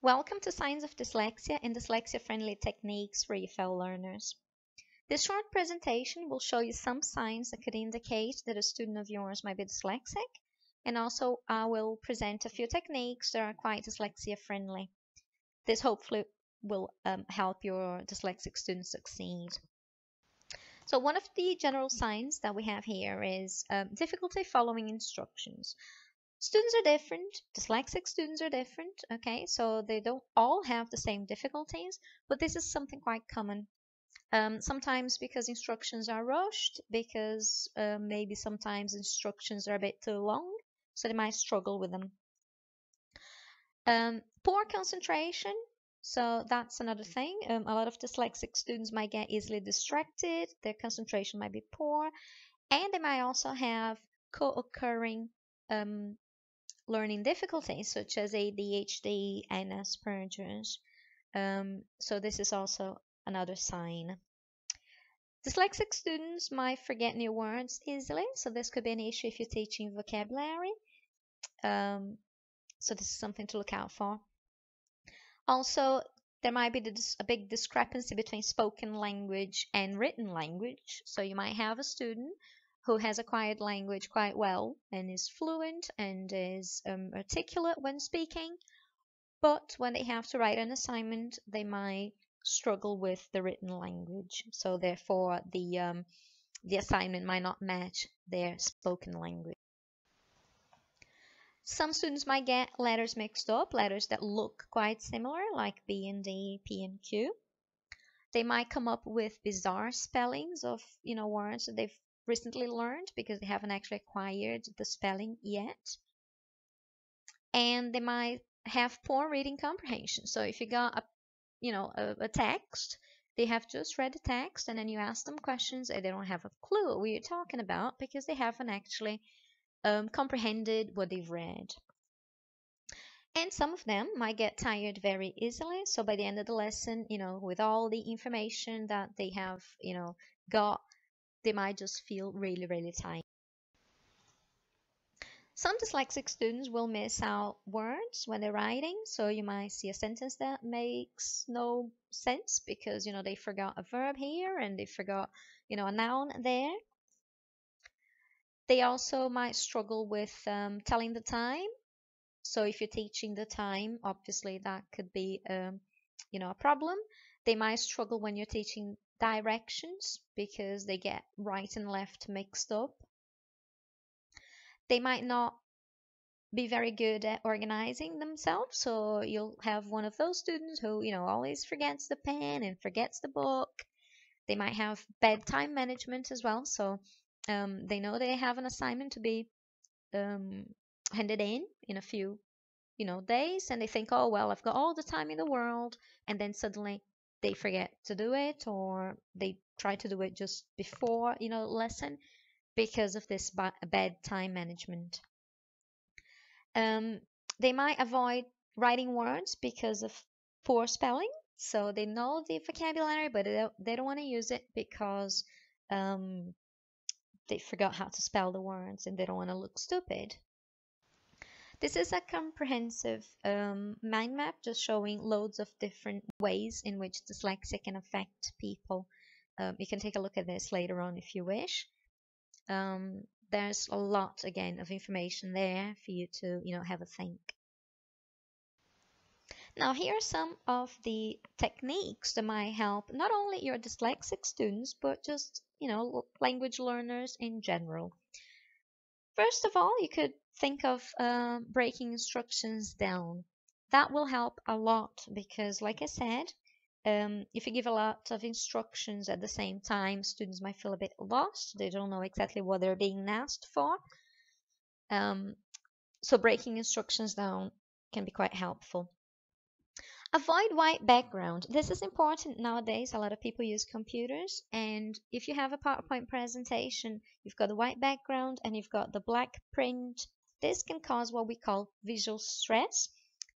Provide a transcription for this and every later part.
Welcome to Signs of Dyslexia and Dyslexia-Friendly Techniques for EFL learners. This short presentation will show you some signs that could indicate that a student of yours might be dyslexic, and also I will present a few techniques that are quite dyslexia-friendly. This hopefully will help your dyslexic students succeed. So one of the general signs that we have here is difficulty following instructions. Students are different, dyslexic students are different, okay, so they don't all have the same difficulties, but this is something quite common. Sometimes because instructions are rushed, because maybe sometimes instructions are a bit too long, so they might struggle with them. Poor concentration, so that's another thing. A lot of dyslexic students might get easily distracted, their concentration might be poor, and they might also have co-occurring learning difficulties such as ADHD and Asperger's. So this is also another sign. Dyslexic students might forget new words easily, so this could be an issue if you're teaching vocabulary. So this is something to look out for. Also, there might be a big discrepancy between spoken language and written language. So you might have a student who has acquired language quite well and is fluent and is articulate when speaking, but when they have to write an assignment, they might struggle with the written language. So therefore, the assignment might not match their spoken language. Some students might get letters mixed up, letters that look quite similar, like B and D, P and Q. They might come up with bizarre spellings of, words that they've recently learned because they haven't actually acquired the spelling yet. And they might have poor reading comprehension. So if you got a text, they have just read the text, and then you ask them questions and they don't have a clue what you're talking about because they haven't actually comprehended what they've read. And some of them might get tired very easily. So by the end of the lesson, with all the information that they have, got, they might just feel really, really tired. Some dyslexic students will miss out words when they're writing. So you might see a sentence that makes no sense because, they forgot a verb here and they forgot, a noun there. They also might struggle with telling the time. So if you're teaching the time, obviously that could be, a problem. They might struggle when you're teaching directions because they get right and left mixed up. They might not be very good at organizing themselves. So you'll have one of those students who, always forgets the pen and forgets the book. They might have bad time management as well. So they know they have an assignment to be handed in a few days, and they think, oh well, I've got all the time in the world, and then suddenly they forget to do it, or they try to do it just before lesson because of this bad time management. They might avoid writing words because of poor spelling. So they know the vocabulary, but they don't want to use it because they forgot how to spell the words and they don't want to look stupid. This is a comprehensive mind map just showing loads of different ways in which dyslexia can affect people. You can take a look at this later on if you wish. There's a lot, again, of information there for you to, have a think. Now, here are some of the techniques that might help not only your dyslexic students, but just, language learners in general. First of all, you could think of breaking instructions down. That will help a lot because, like I said, if you give a lot of instructions at the same time, students might feel a bit lost. They don't know exactly what they're being asked for. So breaking instructions down can be quite helpful. Avoid white background. This is important nowadays. A lot of people use computers, and if you have a PowerPoint presentation, you've got a white background and you've got the black print. This can cause what we call visual stress.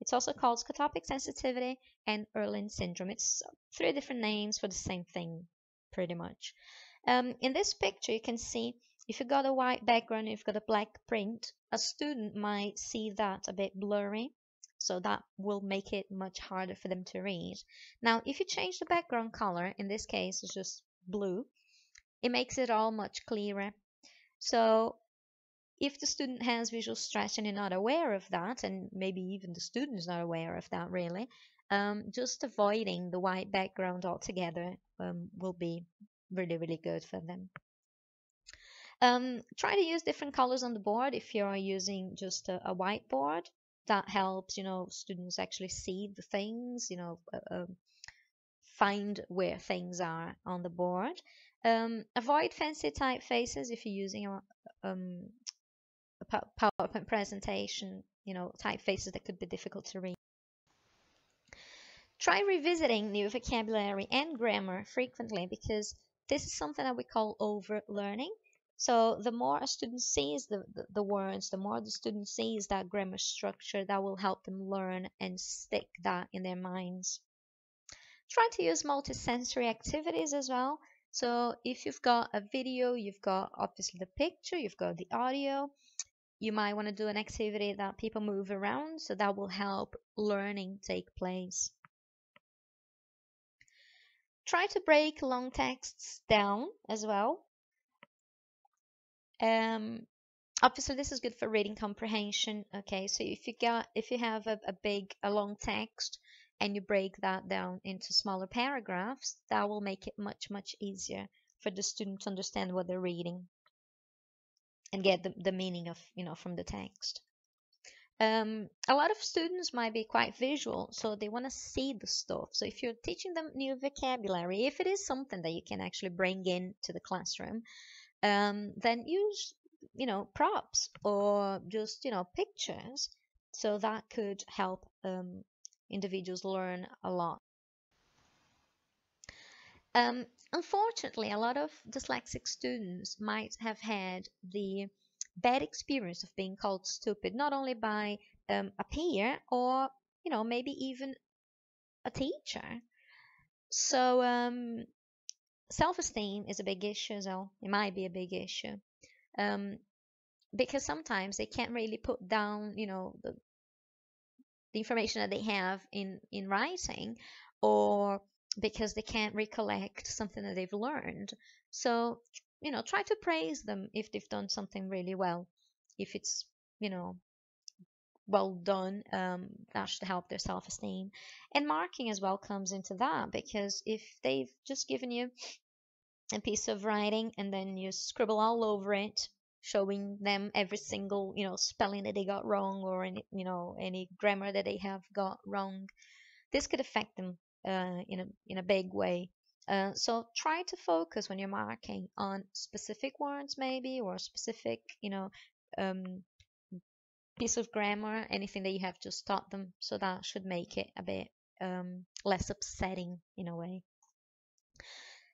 It's also called scotopic sensitivity and Erlin syndrome. It's 3 different names for the same thing, pretty much. In this picture, you can see if you've got a white background and you've got a black print, a student might see that a bit blurry. So that will make it much harder for them to read. Now, if you change the background color, in this case, it's just blue, it makes it all much clearer. So if the student has visual stress and you're not aware of that, and maybe even the student is not aware of that really, just avoiding the white background altogether will be really, really good for them. Try to use different colors on the board if you're using just a whiteboard. That helps, students actually see the things, find where things are on the board. Avoid fancy typefaces if you're using a PowerPoint presentation, typefaces that could be difficult to read. Try revisiting new vocabulary and grammar frequently, because this is something that we call overlearning. So the more a student sees the words, the more the student sees that grammar structure, that will help them learn and stick that in their minds. Try to use multisensory activities as well. So if you've got a video, you've got obviously the picture, you've got the audio, you might want to do an activity that people move around, so that will help learning take place. Try to break long texts down as well. Obviously this is good for reading comprehension. Okay, so if you have a long text and you break that down into smaller paragraphs, that will make it much easier for the student to understand what they're reading and get the meaning of, from the text. A lot of students might be quite visual, so they want to see the stuff. So if you're teaching them new vocabulary, if it is something that you can actually bring into the classroom, then use, props or just, pictures. So that could help individuals learn a lot. Unfortunately, a lot of dyslexic students might have had the bad experience of being called stupid, not only by a peer or, maybe even a teacher. So self-esteem is a big issue as well. It might be a big issue. Because sometimes they can't really put down, the information that they have in writing, or because they can't recollect something that they've learned. So, try to praise them if they've done something really well. If it's, well done, that should help their self-esteem. And marking as well comes into that, because if they've just given you a piece of writing and then you scribble all over it, showing them every single, spelling that they got wrong, or any grammar that they have got wrong, this could affect them in a big way. So try to focus when you're marking on specific words, maybe, or specific, um, piece of grammar, anything that you have just taught them. So that should make it a bit less upsetting in a way.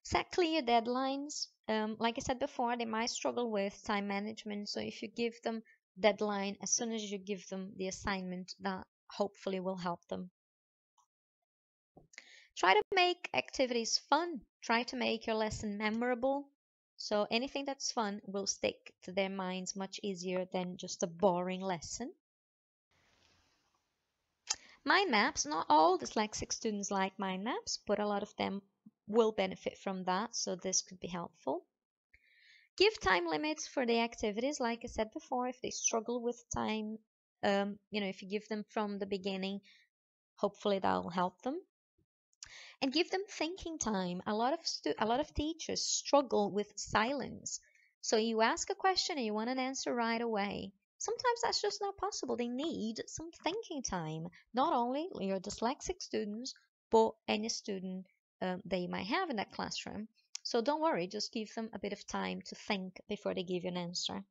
Set clear deadlines. Like I said before, they might struggle with time management. So if you give them deadline as soon as you give them the assignment, that hopefully will help them. Try to make activities fun. Try to make your lesson memorable. So anything that's fun will stick to their minds much easier than just a boring lesson. Mind maps. Not all dyslexic students like mind maps, but a lot of them will benefit from that, so this could be helpful. Give time limits for the activities. Like I said before, if they struggle with time, if you give them from the beginning, hopefully that'll help them. And give them thinking time. A lot of teachers struggle with silence. So you ask a question and you want an answer right away. Sometimes that's just not possible. They need some thinking time. Not only your dyslexic students, but any student they might have in that classroom. So don't worry, just give them a bit of time to think before they give you an answer.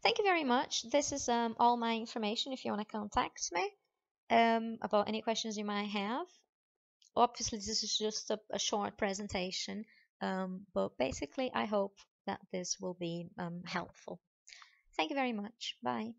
Thank you very much. This is all my information if you want to contact me about any questions you might have. Obviously, this is just a short presentation, but basically I hope that this will be helpful. Thank you very much. Bye.